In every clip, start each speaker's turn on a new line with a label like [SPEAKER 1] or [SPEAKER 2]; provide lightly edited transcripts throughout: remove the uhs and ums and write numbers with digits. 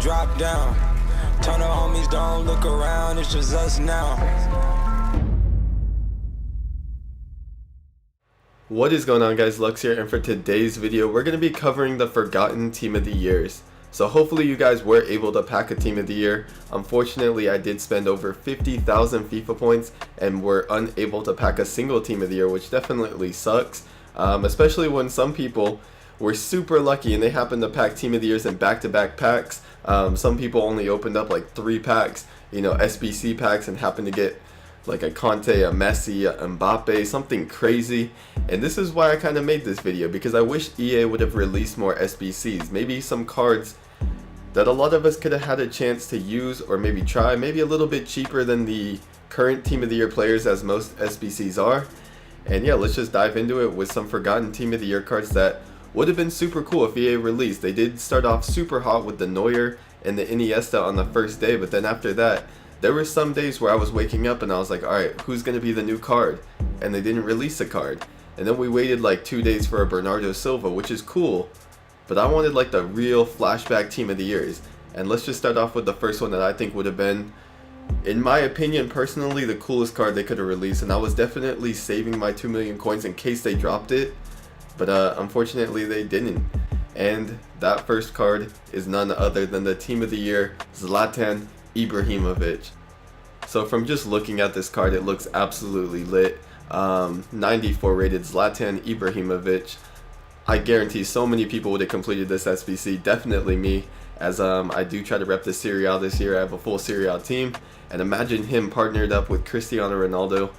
[SPEAKER 1] drop down. Turn the homies, don't look around, it's just us now.
[SPEAKER 2] What is going on, guys? Luxx here, and for today's video we're going to be covering the forgotten team of the years. So hopefully you guys were able to pack a team of the year. Unfortunately, I did spend over 50,000 FIFA points and were unable to pack a single team of the year, which definitely sucks, especially when some people were super lucky and they happened to pack team of the years in back-to-back packs. Some people only opened up like 3 packs, SBC packs, and happened to get like a Conte, a Messi, a Mbappe, something crazy. And this is why I kind of made this video, because I wish EA would have released more SBCs, maybe some cards that a lot of us could have had a chance to use or maybe try, maybe a little bit cheaper than the current team of the year players, as most SBCs are. And yeah, let's just dive into it with some forgotten team of the year cards that would have been super cool if EA released. They did start off super hot with the Neuer and the Iniesta on the first day, but then after that there were some days where I was waking up and I was like, alright, who's going to be the new card? And they didn't release a card. And then we waited like 2 days for a Bernardo Silva, which is cool, but I wanted like the real flashback team of the years. And let's just start off with the first one that I think would have been, in my opinion personally, the coolest card they could have released. And I was definitely saving my 2 million coins in case they dropped it, but unfortunately they didn't. And that first card is none other than the team of the year, Zlatan Ibrahimovic. So from just looking at this card, it looks absolutely lit. 94 rated Zlatan Ibrahimovic. I guarantee so many people would have completed this SBC, definitely me, as I do try to rep the Serie A this year. I have a full Serie A team, and imagine him partnered up with Cristiano Ronaldo.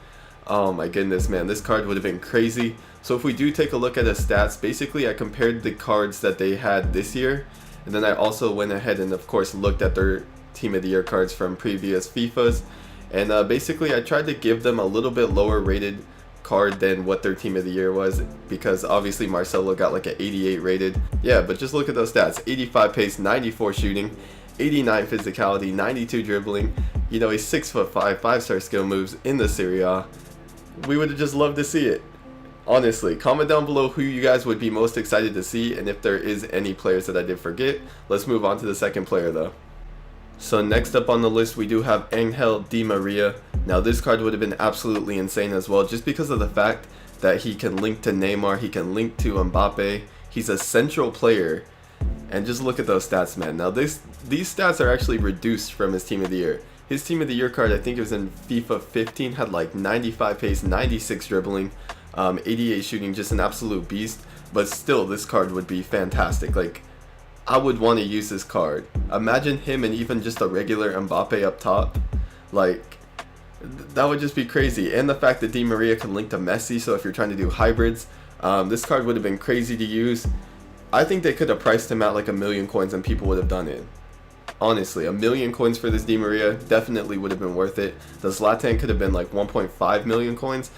[SPEAKER 2] Oh my goodness, man, this card would have been crazy. So if we do take a look at his stats, basically I compared the cards that they had this year, and then I also went ahead and of course looked at their team of the year cards from previous FIFAs, and basically I tried to give them a little bit lower rated card than what their team of the year was, because obviously Marcelo got like an 88 rated. Yeah, but just look at those stats: 85 pace, 94 shooting, 89 physicality, 92 dribbling. He's 6'5", 5-star skill moves in the Serie A. We would have just loved to see it. Honestly, comment down below who you guys would be most excited to see, and if there is any players that I did forget. Let's move on to the second player though. So next up on the list we do have Angel Di Maria. Now this card would have been absolutely insane as well, just because of the fact that he can link to Neymar, he can link to Mbappe. He's a central player, and just look at those stats, man. Now these stats are actually reduced from his team of the year. His team of the year card, I think it was in FIFA 15, had like 95 pace, 96 dribbling, 88 shooting, just an absolute beast. But still, this card would be fantastic. Like, I would want to use this card. Imagine him and even just a regular Mbappe up top. Like, that would just be crazy. And the fact that Di Maria can link to Messi, so if you're trying to do hybrids, this card would have been crazy to use. I think they could have priced him at like 1 million coins and people would have done it. Honestly, 1 million coins for this Di Maria definitely would have been worth it. The Zlatan could have been like 1.5 million coins.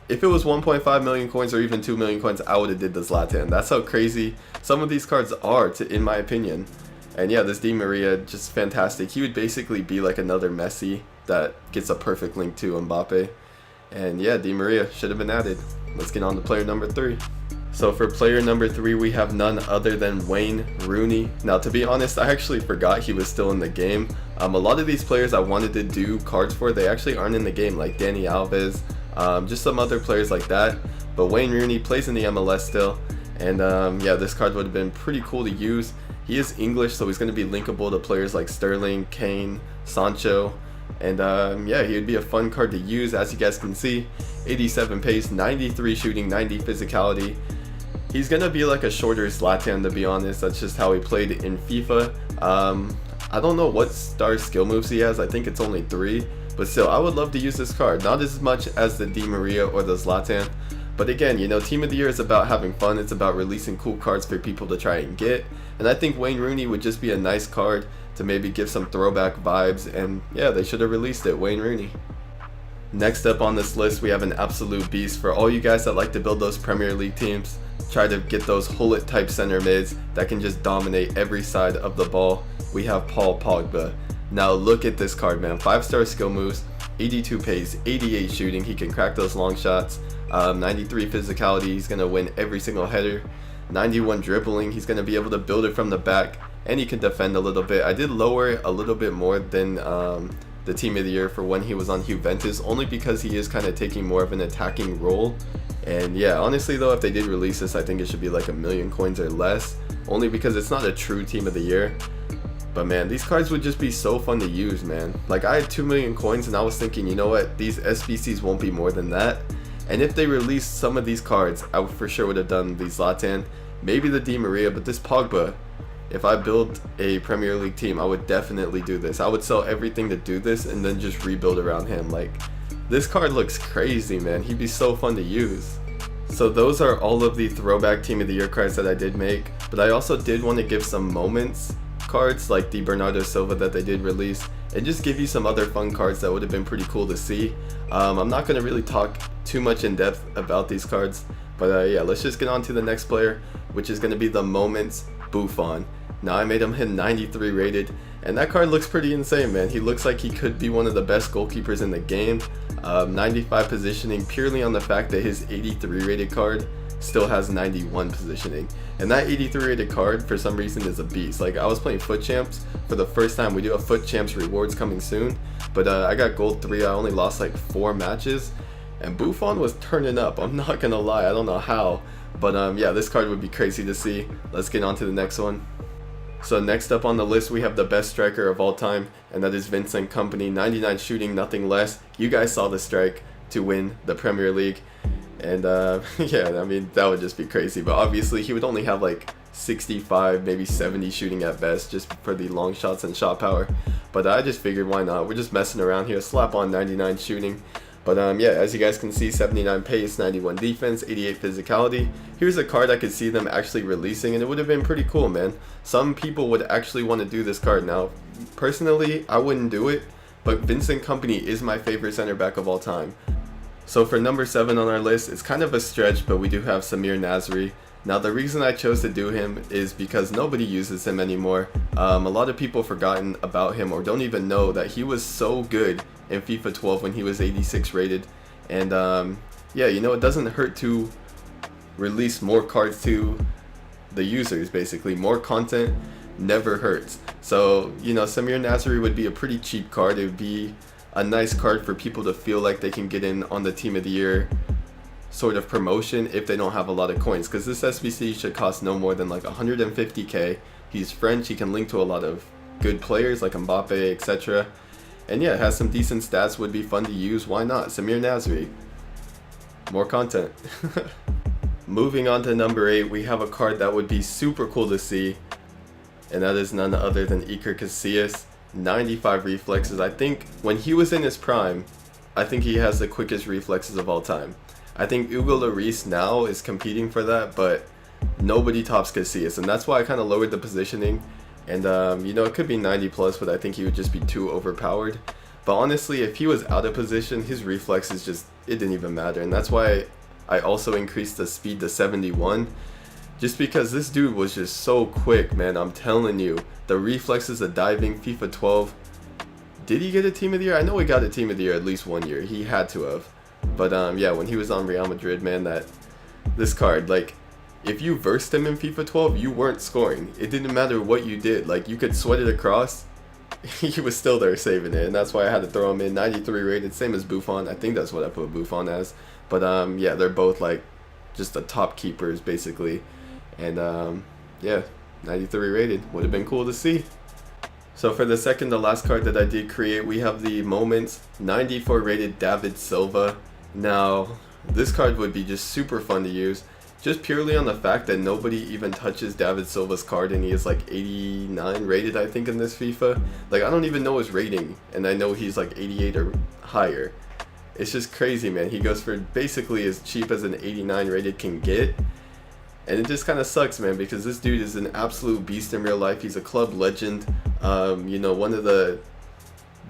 [SPEAKER 2] If it was 1.5 million coins or even 2 million coins, I would have did the Zlatan. That's how crazy some of these cards are, in my opinion. And yeah, this Di Maria, just fantastic. He would basically be like another Messi that gets a perfect link to Mbappe. And yeah, Di Maria should have been added. Let's get on to player number 3. So for player number 3, we have none other than Wayne Rooney. Now, to be honest, I actually forgot he was still in the game. A lot of these players I wanted to do cards for, they actually aren't in the game, like Dani Alves, just some other players like that. But Wayne Rooney plays in the MLS still, and yeah, this card would have been pretty cool to use. He is English, so he's going to be linkable to players like Sterling, Kane, Sancho, and yeah, he would be a fun card to use. As you guys can see, 87 pace, 93 shooting, 90 physicality. He's going to be like a shorter Zlatan, to be honest. That's just how he played in FIFA. I don't know what star skill moves he has. I think it's only 3. But still, I would love to use this card. Not as much as the Di Maria or the Zlatan. But again, team of the year is about having fun. It's about releasing cool cards for people to try and get. And I think Wayne Rooney would just be a nice card to maybe give some throwback vibes. And yeah, they should have released it, Wayne Rooney. Next up on this list, we have an absolute beast for all you guys that like to build those Premier League teams. Try to get those Hullet type center mids that can just dominate every side of the ball. We have Paul Pogba. Now look at this card, man. 5-star skill moves, 82 pace, 88 shooting. He can crack those long shots. 93 physicality. He's going to win every single header. 91 dribbling. He's going to be able to build it from the back. and he can defend a little bit. I did lower it a little bit more than the team of the year for when he was on Juventus, only because he is kind of taking more of an attacking role. And yeah, honestly though, if they did release this, I think it should be like 1,000,000 coins or less, only because it's not a true team of the year. But man, these cards would just be so fun to use, man. Like, I had 2,000,000 coins and I was thinking, you know what, these SBCs won't be more than that. And if they released some of these cards, I for sure would have done the Zlatan, maybe the Di Maria, but this Pogba, if I build a Premier League team, I would definitely do this. I would sell everything to do this and then just rebuild around him. Like, this card looks crazy, man. He'd be so fun to use. So those are all of the throwback team of the year cards that I did make, but I also did want to give some moments cards like the Bernardo Silva that they did release, and just give you some other fun cards that would have been pretty cool to see. I'm not going to really talk too much in depth about these cards, but yeah, let's just get on to the next player, which is going to be the Moments Buffon. Now, I made him hit 93 rated, and that card looks pretty insane, man. He looks like he could be one of the best goalkeepers in the game. 95 positioning purely on the fact that his 83 rated card still has 91 positioning, and that 83 rated card for some reason is a beast. Like, I was playing FUT Champs for the first time. We do a FUT Champs rewards coming soon, but I got gold 3. I only lost like 4 matches, and Buffon was turning up. I'm not gonna lie, I don't know how, but yeah, this card would be crazy to see. Let's get on to the next one. So next up on the list, we have the best striker of all time, and that is Vincent Kompany. 99 shooting, nothing less. You guys saw the strike to win the Premier League. And yeah, I mean, that would just be crazy. But obviously, he would only have like 65, maybe 70 shooting at best, just for the long shots and shot power. But I just figured, why not? We're just messing around here. Slap on 99 shooting. But yeah, as you guys can see, 79 pace, 91 defense, 88 physicality. Here's a card I could see them actually releasing, and it would have been pretty cool, man. Some people would actually want to do this card. Now, personally, I wouldn't do it, but Vincent Kompany is my favorite center back of all time. So for number 7 on our list, it's kind of a stretch, but we do have Samir Nasri. Now, the reason I chose to do him is because nobody uses him anymore. A lot of people forgotten about him or don't even know that he was so good in FIFA 12 when he was 86 rated. And yeah, you know, it doesn't hurt to release more cards to the users, basically. More content never hurts. So, you know, Samir Nasri would be a pretty cheap card. It would be a nice card for people to feel like they can get in on the team of the year sort of promotion if they don't have a lot of coins, because this SBC should cost no more than like 150k. He's French, he can link to a lot of good players like Mbappe, etc. And yeah, it has some decent stats, would be fun to use. Why not? Samir Nasri. More content. Moving on to number 8, we have a card that would be super cool to see, and that is none other than Iker Casillas. 95 reflexes. I think when he was in his prime, I think he has the quickest reflexes of all time. I think Hugo Lloris now is competing for that, but nobody tops Casillas, and that's why I kind of lowered the positioning. And you know, it could be 90 plus, but I think he would just be too overpowered. But honestly, if he was out of position, his reflexes just, it didn't even matter. And that's why I also increased the speed to 71, just because this dude was just so quick, man. I'm telling you, the reflexes, the diving. FIFA 12, did he get a team of the year? I know he got a team of the year at least one year. He had to have. But yeah, when he was on Real Madrid, man, this card, like, if you versed him in FIFA 12, you weren't scoring. It didn't matter what you did. Like, you could sweat it across, he was still there saving it, and that's why I had to throw him in. 93 rated, same as Buffon. I think that's what I put Buffon as. But yeah, they're both like just the top keepers basically, and yeah, 93 rated. Would have been cool to see. So for the second to last card that I did create, we have the Moments 94 rated David Silva. Now, this card would be just super fun to use, just purely on the fact that nobody even touches David Silva's card, and he is like 89 rated, I think, in this FIFA. Like, I don't even know his rating, and I know he's like 88 or higher. It's just crazy, man. He goes for basically as cheap as an 89 rated can get. And it just kind of sucks, man, because this dude is an absolute beast in real life. He's a club legend. You know, one of the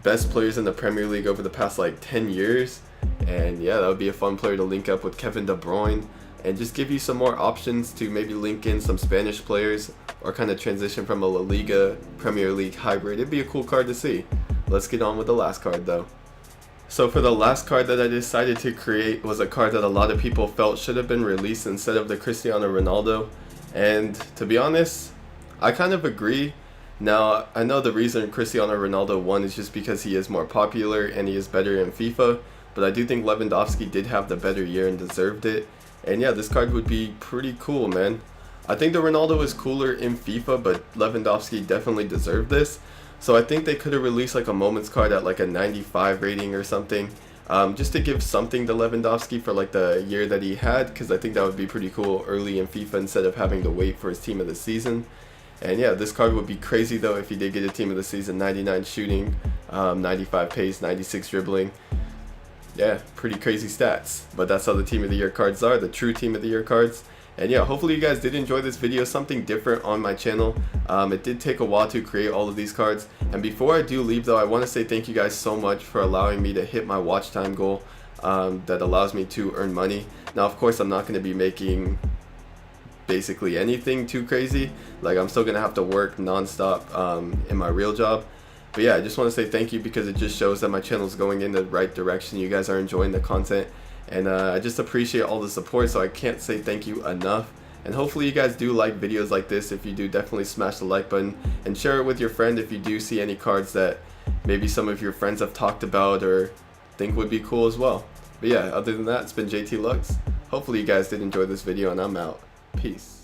[SPEAKER 2] best players in the Premier League over the past like 10 years. And yeah, that would be a fun player to link up with Kevin De Bruyne and just give you some more options to maybe link in some Spanish players or kind of transition from a La Liga Premier League hybrid. It'd be a cool card to see. Let's get on with the last card though. So for the last card that I decided to create was a card that a lot of people felt should have been released instead of the Cristiano Ronaldo. And to be honest, I kind of agree, Now, I know the reason Cristiano Ronaldo won is just because he is more popular and he is better in FIFA, but I do think Lewandowski did have the better year and deserved it. And yeah, this card would be pretty cool, man. I think the Ronaldo is cooler in FIFA, but Lewandowski definitely deserved this. So I think they could have released like a moments card at like a 95 rating or something, just to give something to Lewandowski for like the year that he had, because I think that would be pretty cool early in FIFA instead of having to wait for his team of the season. And yeah, this card would be crazy though if he did get a team of the season: 99 shooting, 95 pace, 96 dribbling. Yeah, pretty crazy stats. But that's how the team of the year cards are, the true team of the year cards. And yeah, hopefully you guys did enjoy this video, something different on my channel. It did take a while to create all of these cards. And before I do leave though, I want to say thank you guys so much for allowing me to hit my watch time goal that allows me to earn money. Now of course I'm not going to be making basically anything too crazy. Like, I'm still going to have to work non-stop in my real job. But yeah, I just want to say thank you because it just shows that my channel is going in the right direction. You guys are enjoying the content. And I just appreciate all the support, so I can't say thank you enough. And hopefully you guys do like videos like this. If you do, definitely smash the like button and share it with your friend if you do see any cards that maybe some of your friends have talked about or think would be cool as well. But yeah, other than that, it's been JT Luxx. Hopefully you guys did enjoy this video, and I'm out. Peace.